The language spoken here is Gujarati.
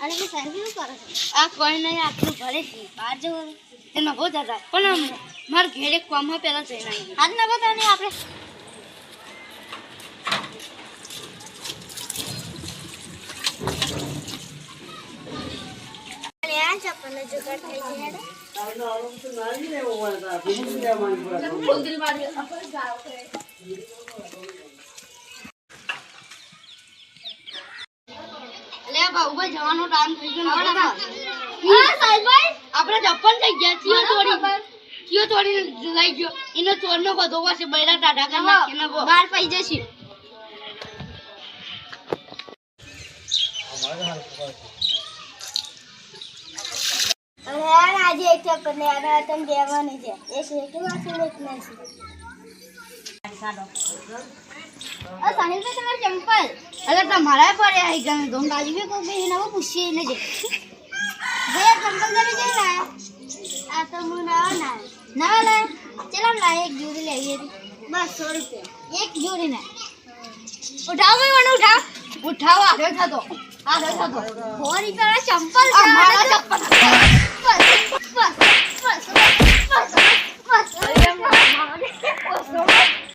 અરે કે સર્વિસ કરો આ કોઈ નહીં આપણું ઘરે છે બહાર જવું એમાં બહુ જતા પણ મારા ઘેરે કોમમાં પહેલા જઈને આવી હાથ ના બતા નહીં આપણે ચપ્પલ જુગાડ થઈ જાય બાબુભાઈ જવાનો ટાઈમ થઈ ગયો હા સાહેબભાઈ આપણે ચપ્પલ થઈ ગયા ચિયો ચોરી લઈ ગયો એનો ચોરનો બધો વાસે બૈરા ટાટા કરી નાખીને બહાર પઈ જશે અરે આજે એક ચપ્પલ ને આના તમ દેવાની છે એ શેકી વાસે લેખના છે આ સાહેબ તમારા ચંપલ અરે તમારા પડે આઈ ગમે દોમ બાજુ મે કોઈ બેન આવો પૂછી ને જે બે ચંપલ દરે જાય આ તો મુના ના લે ચલો ના એક જોડી લેવી બસ 100 રૂપિયા એક જોડી ના ઉઠાવ મે મને ઉઠાવ આગળ થતો 100 રૂપિયા ચંપલ મારા ચંપલ